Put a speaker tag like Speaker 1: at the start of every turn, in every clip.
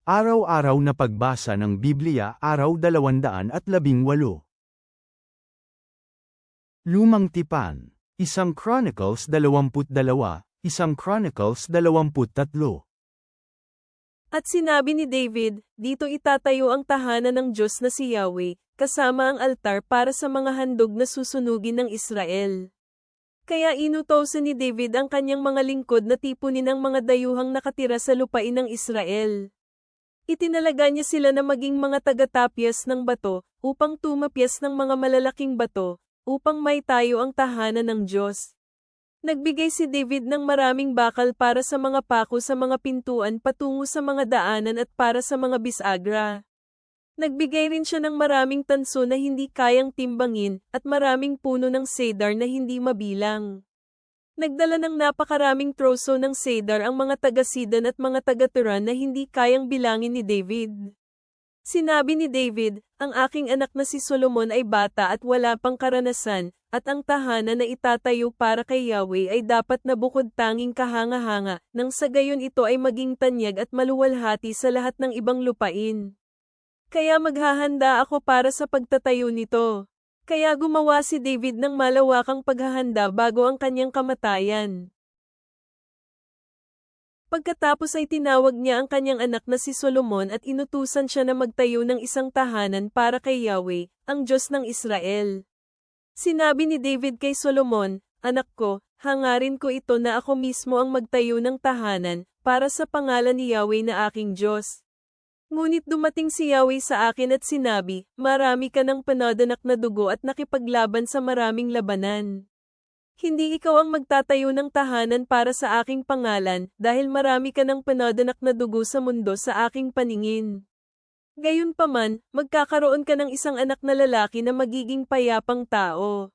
Speaker 1: Araw-araw na pagbasa ng Biblia, Araw 218. Lumang Tipan, Isang Chronicles 22, Isang Chronicles 23.
Speaker 2: At sinabi ni David, dito itatayo ang tahanan ng Diyos na si Yahweh, kasama ang altar para sa mga handog na susunugin ng Israel. Kaya inutosan ni David ang kanyang mga lingkod na tipunin ang mga dayuhang nakatira sa lupain ng Israel. Itinalaga niya sila na maging mga tagatapyas ng bato, upang tumapyas ng mga malalaking bato, upang maitayo ang tahanan ng Diyos. Nagbigay si David ng maraming bakal para sa mga pako sa mga pintuan patungo sa mga daanan at para sa mga bisagra. Nagbigay rin siya ng maraming tanso na hindi kayang timbangin, at maraming puno ng cedar na hindi mabilang. Nagdala ng napakaraming troso ng cedar ang mga taga-Sidon at mga taga-Turan na hindi kayang bilangin ni David. Sinabi ni David, ang aking anak na si Solomon ay bata at wala pang karanasan, at ang tahanan na itatayo para kay Yahweh ay dapat na bukod tanging kahanga-hanga, nang sa gayon ito ay maging tanyag at maluwalhati sa lahat ng ibang lupain. Kaya maghahanda ako para sa pagtatayo nito. Kaya gumawa si David ng malawakang paghahanda bago ang kanyang kamatayan. Pagkatapos ay tinawag niya ang kanyang anak na si Solomon at inutusan siya na magtayo ng isang tahanan para kay Yahweh, ang Diyos ng Israel. Sinabi ni David kay Solomon, "Anak ko, hangarin ko ito na ako mismo ang magtayo ng tahanan, para sa pangalan ni Yahweh na aking Diyos." Ngunit dumating si Yahweh sa akin at sinabi, "Marami ka ng panadanak na dugo at nakipaglaban sa maraming labanan. Hindi ikaw ang magtatayo ng tahanan para sa aking pangalan, dahil marami ka ng panadanak na dugo sa mundo sa aking paningin. Gayunpaman, magkakaroon ka ng isang anak na lalaki na magiging payapang tao.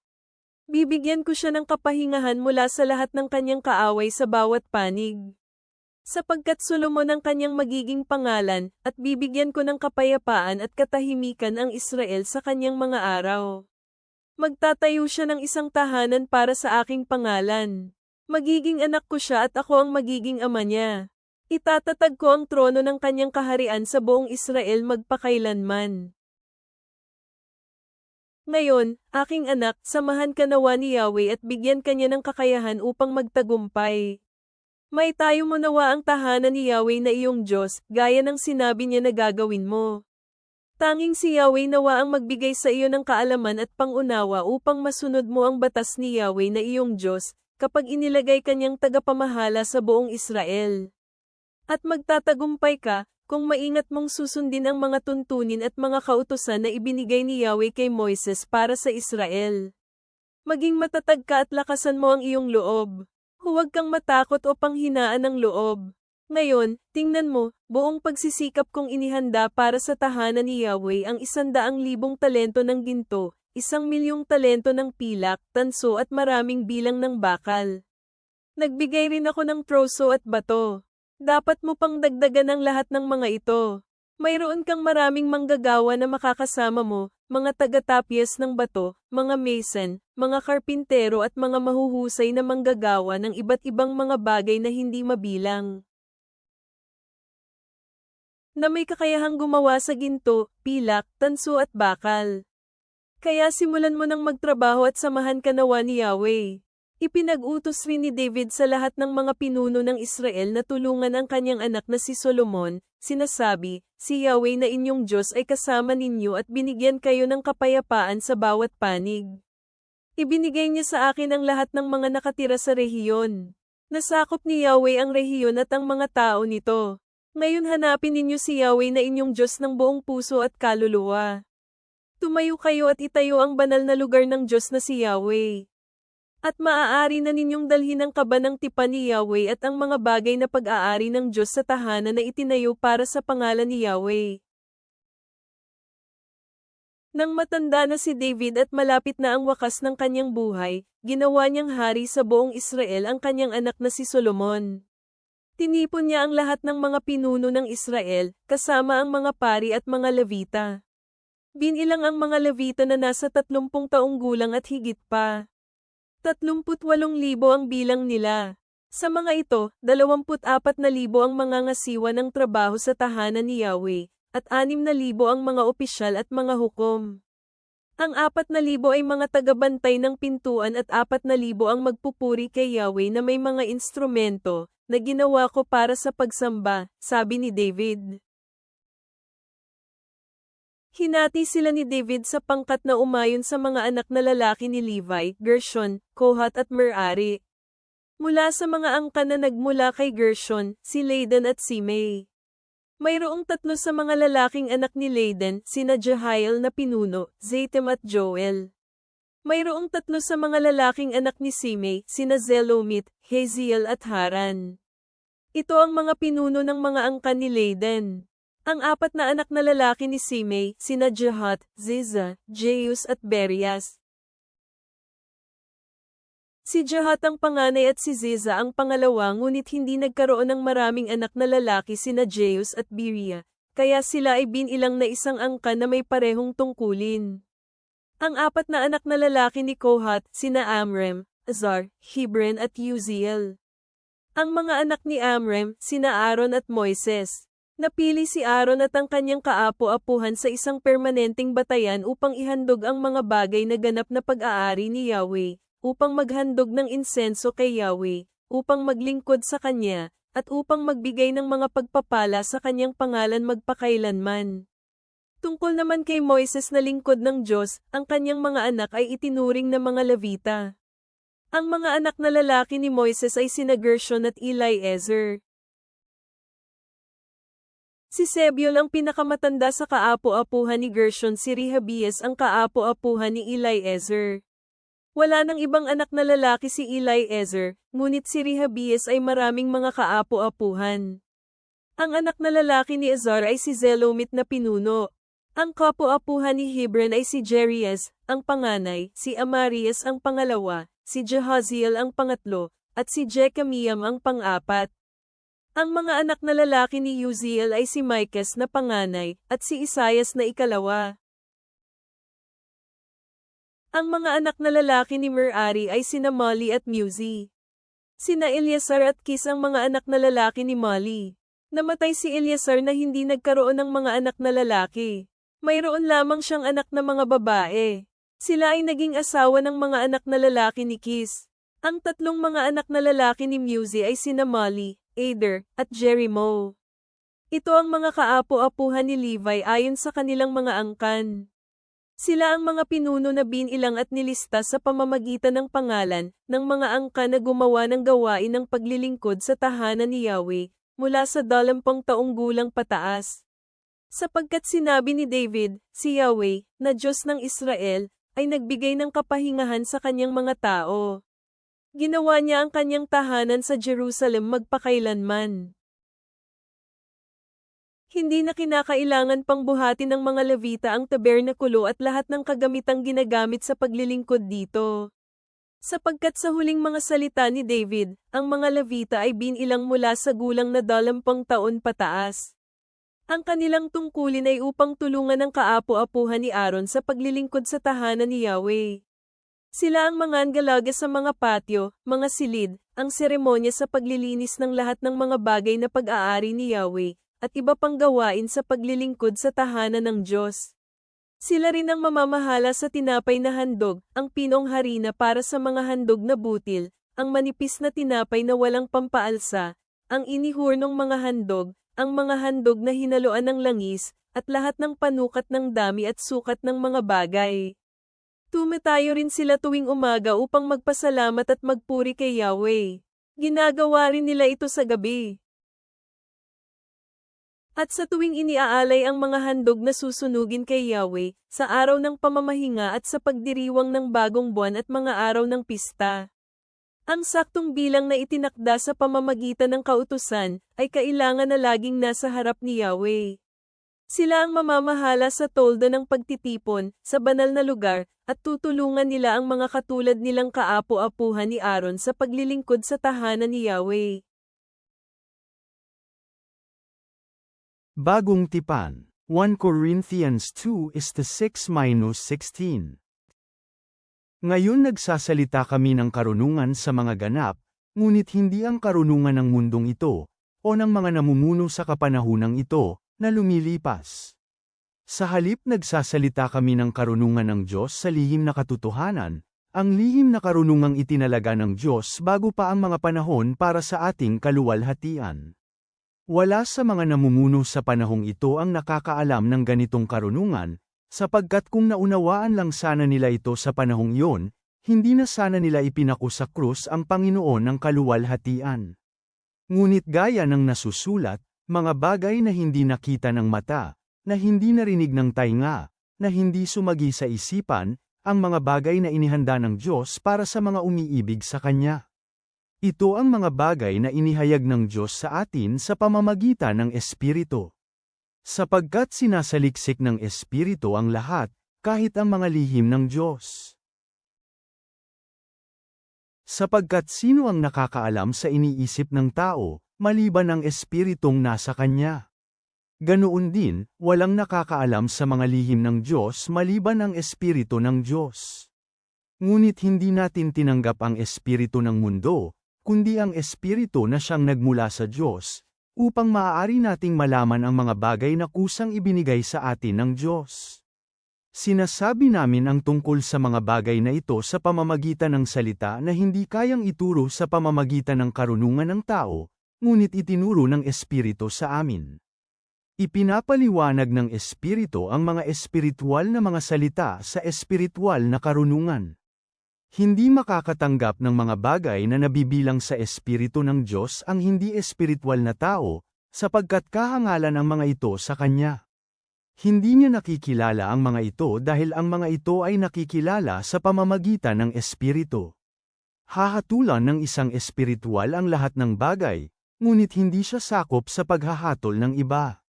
Speaker 2: Bibigyan ko siya ng kapahingahan mula sa lahat ng kanyang kaaway sa bawat panig. Sapagkat Solomon ang kanyang magiging pangalan, at bibigyan ko ng kapayapaan at katahimikan ang Israel sa kanyang mga araw. Magtatayo siya ng isang tahanan para sa aking pangalan. Magiging anak ko siya at ako ang magiging ama niya. Itatatag ko ang trono ng kanyang kaharian sa buong Israel magpakailanman. Ngayon, aking anak, samahan ka nawa ni Yahweh at bigyan kanya ng kakayahan upang magtagumpay. Maitayo mo nawa ang tahanan ni Yahweh na iyong Diyos, gaya ng sinabi niya na gagawin mo. Tanging si Yahweh nawa ang magbigay sa iyo ng kaalaman at pangunawa upang masunod mo ang batas ni Yahweh na iyong Diyos, kapag inilagay kanyang tagapamahala sa buong Israel. At magtatagumpay ka, kung maingat mong susundin ang mga tuntunin at mga kautusan na ibinigay ni Yahweh kay Moises para sa Israel. Maging matatag ka at lakasan mo ang iyong loob. Huwag kang matakot o panghinaan ng loob. Ngayon, tingnan mo, buong pagsisikap kong inihanda para sa tahanan ni Yahweh ang 100,000 talento ng ginto, 1,000,000 talento ng pilak, tanso at maraming bilang ng bakal. Nagbigay rin ako ng troso at bato. Dapat mo pang dagdagan ang lahat ng mga ito. Mayroon kang maraming manggagawa na makakasama mo, mga tagatapyas ng bato, mga mason, mga karpintero at mga mahuhusay na manggagawa ng iba't ibang mga bagay na hindi mabilang. Na may kakayahang gumawa sa ginto, pilak, tanso at bakal. Kaya simulan mo ng magtrabaho at samahan ka nawa ni Yahweh. Ipinag-utos rin ni David sa lahat ng mga pinuno ng Israel na tulungan ang kanyang anak na si Solomon, sinasabi, si Yahweh na inyong Diyos ay kasama ninyo at binigyan kayo ng kapayapaan sa bawat panig. Ibinigay niya sa akin ang lahat ng mga nakatira sa rehiyon. Nasakop ni Yahweh ang rehiyon at ang mga tao nito. Ngayon hanapin ninyo si Yahweh na inyong Diyos ng buong puso at kaluluwa. Tumayo kayo at itayo ang banal na lugar ng Diyos na si Yahweh. At maaari na ninyong dalhin ang kaba ng tipan ni Yahweh at ang mga bagay na pag-aari ng Diyos sa tahanan na itinayo para sa pangalan ni Yahweh. Nang matanda na si David at malapit na ang wakas ng kanyang buhay, ginawa niyang hari sa buong Israel ang kanyang anak na si Solomon. Tinipon niya ang lahat ng mga pinuno ng Israel, kasama ang mga pari at mga Levita. Binilang ang mga Levita na nasa 30 taong gulang at higit pa. 38,000 ang bilang nila. Sa mga ito, 24,000 ang mga ngasiwa ng trabaho sa tahanan ni Yahweh, at 6,000 ang mga opisyal at mga hukom. Ang 4,000 ay mga tagabantay ng pintuan at 4,000 ang magpupuri kay Yahweh na may mga instrumento, na ginawa ko para sa pagsamba, sabi ni David. Hinati sila ni David sa pangkat na umayon sa mga anak na lalaki ni Levi, Gershon, Kohat at Merari. Mula sa mga angkan na nagmula kay Gershon, si Ladan at Simei. Mayroong 3 sa mga lalaking anak ni Ladan, sina Jehiel na pinuno, Zatem at Joel. Mayroong 3 sa mga lalaking anak ni Simei, sina Zelomit, Haziel at Haran. Ito ang mga pinuno ng mga angkan ni Ladan. Ang 4 na anak na lalaki ni Simei, sina Jahat, Ziza, Jeus at Berias. Si Jahat ang panganay at si Ziza ang pangalawa, ngunit hindi nagkaroon ng maraming anak na lalaki sina Jeus at Beria, kaya sila ay binilang na isang angkan na may parehong tungkulin. Ang 4 na anak na lalaki ni Kohat, sina Amram, Azar, Hebron at Uziel. Ang mga anak ni Amram, sina Aaron at Moises. Napili si Aaron at ang kanyang kaapo-apuhan sa isang permanenteng batayan upang ihandog ang mga bagay na ganap na pag-aari ni Yahweh, upang maghandog ng insenso kay Yahweh, upang maglingkod sa Kanya, at upang magbigay ng mga pagpapala sa Kanyang pangalan magpakailanman. Tungkol naman kay Moises na lingkod ng Diyos, ang kanyang mga anak ay itinuring na mga Levita. Ang mga anak na lalaki ni Moises ay sina Gershon at Eliezer. Si Sebiol ang pinakamatanda sa kaapo-apuhan ni Gershon, si Rehabias ang kaapo-apuhan ni Eliezer. Wala nang ibang anak na lalaki si Eliezer, ngunit si Rehabias ay maraming mga kaapo-apuhan. Ang anak na lalaki ni Azar ay si Zelomit na pinuno. Ang kaapo-apuhan ni Hebron ay si Jerias, ang panganay, si Amarias ang pangalawa, si Jehaziel ang pangatlo, at si Jekamiam ang pang-apat. Ang mga anak na lalaki ni Uziel ay si Micas na panganay, at si Isaias na ikalawa. Ang mga anak na lalaki ni Merari ay sina Mali at Muzi. Sina Eleazar at Kis ang mga anak na lalaki ni Mali. Namatay si Eleazar na hindi nagkaroon ng mga anak na lalaki. Mayroon lamang siyang anak na mga babae. Sila ay naging asawa ng mga anak na lalaki ni Kis. Ang 3 mga anak na lalaki ni Muzi ay sina Mali, Eder, at Jerimo. Ito ang mga kaapo-apuhan ni Levi ayon sa kanilang mga angkan. Sila ang mga pinuno na binilang at nilista sa pamamagitan ng pangalan ng mga angkan na gumawa ng gawain ng paglilingkod sa tahanan ni Yahweh, mula sa 20 taong gulang pataas. Sapagkat sinabi ni David, si Yahweh, na Diyos ng Israel, ay nagbigay ng kapahingahan sa kanyang mga tao. Ginawa niya ang kanyang tahanan sa Jerusalem magpakailanman. Hindi na kinakailangan pang buhatin ng mga Levita ang tabernakulo at lahat ng kagamitang ginagamit sa paglilingkod dito. Sapagkat sa huling mga salita ni David, ang mga Levita ay binilang mula sa gulang na 20 taon pataas. Ang kanilang tungkulin ay upang tulungan ang kaapo-apuhan ni Aaron sa paglilingkod sa tahanan ni Yahweh. Sila ang manggagalaga sa mga patio, mga silid, ang seremonya sa paglilinis ng lahat ng mga bagay na pag-aari ni Yahweh, at iba pang gawain sa paglilingkod sa tahanan ng Diyos. Sila rin ang mamamahala sa tinapay na handog, ang pinong harina para sa mga handog na butil, ang manipis na tinapay na walang pampaalsa, ang inihurnong mga handog, ang mga handog na hinaluan ng langis, at lahat ng panukat ng dami at sukat ng mga bagay. Tumatayo rin sila tuwing umaga upang magpasalamat at magpuri kay Yahweh. Ginagawa rin nila ito sa gabi. At sa tuwing iniaalay ang mga handog na susunugin kay Yahweh, sa araw ng pamamahinga at sa pagdiriwang ng bagong buwan at mga araw ng pista. Ang saktong bilang na itinakda sa pamamagitan ng kautusan, ay kailangan na laging nasa harap ni Yahweh. Sila ang mamamahala sa tolda ng pagtitipon, sa banal na lugar, at tutulungan nila ang mga katulad nilang kaapo-apuhan ni Aaron sa paglilingkod sa tahanan ni Yahweh.
Speaker 1: Bagong Tipan, 1 Corinthians 2:6-16. Ngayon nagsasalita kami ng karunungan sa mga ganap, ngunit hindi ang karunungan ng mundong ito, o ng mga namumuno sa kapanahunang ito, na lumilipas. Sa halip nagsasalita kami ng karunungan ng Diyos sa lihim na katotohanan, ang lihim na karunungang itinalaga ng Diyos bago pa ang mga panahon para sa ating kaluwalhatian. Wala sa mga namumuno sa panahong ito ang nakakaalam ng ganitong karunungan, sapagkat kung naunawaan lang sana nila ito sa panahong iyon, hindi na sana nila ipinako sa krus ang Panginoon ng kaluwalhatian. Ngunit gaya ng nasusulat, mga bagay na hindi nakita ng mata, na hindi narinig ng tainga, na hindi sumagi sa isipan, ang mga bagay na inihanda ng Diyos para sa mga umiibig sa Kanya. Ito ang mga bagay na inihayag ng Diyos sa atin sa pamamagitan ng Espiritu. Sapagkat sinasaliksik ng Espiritu ang lahat, kahit ang mga lihim ng Diyos. Sapagkat sino ang nakakaalam sa iniisip ng tao, maliban ang Espiritong nasa kanya? Ganoon din, walang nakakaalam sa mga lihim ng Diyos maliban ang Espiritu ng Diyos. Ngunit hindi natin tinanggap ang Espiritu ng mundo, kundi ang Espiritu na siyang nagmula sa Diyos, upang maaari nating malaman ang mga bagay na kusang ibinigay sa atin ng Diyos. Sinasabi namin ang tungkol sa mga bagay na ito sa pamamagitan ng salita na hindi kayang ituro sa pamamagitan ng karunungan ng tao, ngunit itinuro ng Espiritu sa amin. Ipinapaliwanag ng Espiritu ang mga espiritual na mga salita sa espiritual na karunungan. Hindi makakatanggap ng mga bagay na nabibilang sa Espiritu ng Diyos ang hindi espiritual na tao, sapagkat kahangalan ang mga ito sa Kanya. Hindi niya nakikilala ang mga ito dahil ang mga ito ay nakikilala sa pamamagitan ng Espiritu. Hahatulan ng isang espiritual ang lahat ng bagay, ngunit hindi siya sakop sa paghahatol ng iba.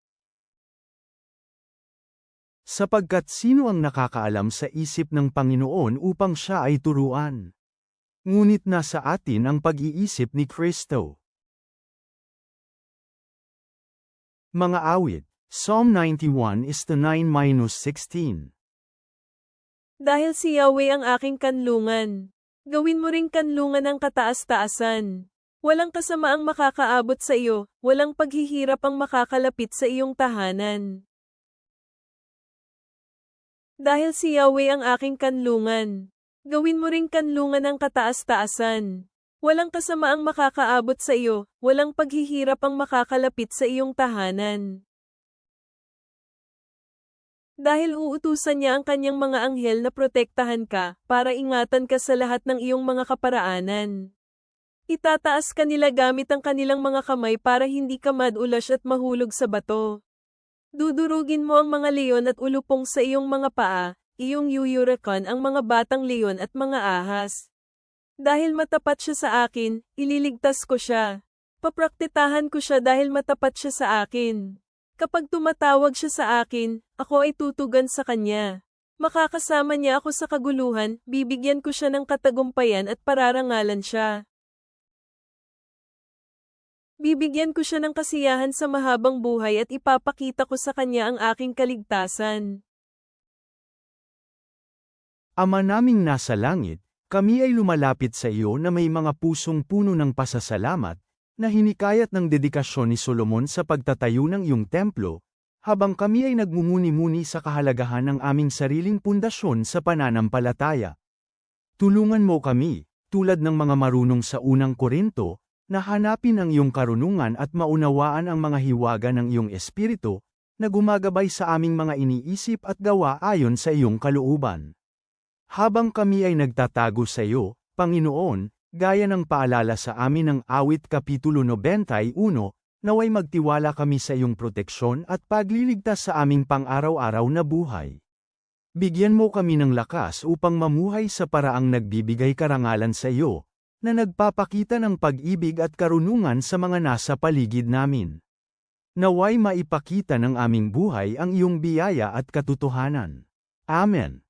Speaker 1: Sapagkat sino ang nakakaalam sa isip ng Panginoon upang siya ay turuan? Ngunit nasa atin ang pag-iisip ni Kristo. Mga awit, Psalm 91:9-16.
Speaker 2: Dahil si Yahweh ang aking kanlungan, gawin mo ring kanlungan ng kataas-taasan. Walang kasamaang makakaabot sa iyo, walang paghihirap ang makakalapit sa iyong tahanan. Dahil si Yahweh ang aking kanlungan, gawin mo ring kanlungan ng kataas-taasan. Walang kasamaang makakaabot sa iyo, walang paghihirap ang makakalapit sa iyong tahanan. Dahil uutusan niya ang kanyang mga anghel na protektahan ka, para ingatan ka sa lahat ng iyong mga kaparaanan. Itataas ka nila gamit ang kanilang mga kamay para hindi ka madulas at mahulog sa bato. Dudurugin mo ang mga leon at ulupong sa iyong mga paa, iyong yuyurakan ang mga batang leon at mga ahas. Dahil matapat siya sa akin, ililigtas ko siya. Papraktitahan ko siya dahil matapat siya sa akin. Kapag tumatawag siya sa akin, ako ay tutugan sa kanya. Makakasama niya ako sa kaguluhan, bibigyan ko siya ng katagumpayan at pararangalan siya. Bibigyan ko siya ng kasiyahan sa mahabang buhay at ipapakita ko sa kanya ang aking kaligtasan.
Speaker 1: Ama naming nasa langit, kami ay lumalapit sa iyo na may mga pusong puno ng pasasalamat, na hinikayat ng dedikasyon ni Solomon sa pagtatayo ng iyong templo, habang kami ay nagmumuni-muni sa kahalagahan ng aming sariling pundasyon sa pananampalataya. Tulungan mo kami, tulad ng mga marunong sa unang Korinto, na hanapin ang iyong karunungan at maunawaan ang mga hiwaga ng iyong espiritu, na gumagabay sa aming mga iniisip at gawa ayon sa iyong kalooban. Habang kami ay nagtatago sa iyo, Panginoon, gaya ng paalala sa amin ng awit kapitulo 91, naway magtiwala kami sa iyong proteksyon at pagliligtas sa aming pang-araw-araw na buhay. Bigyan mo kami ng lakas upang mamuhay sa paraang nagbibigay karangalan sa iyo, na nagpapakita ng pag-ibig at karunungan sa mga nasa paligid namin. Naway maipakita ng aming buhay ang iyong biyaya at katotohanan. Amen.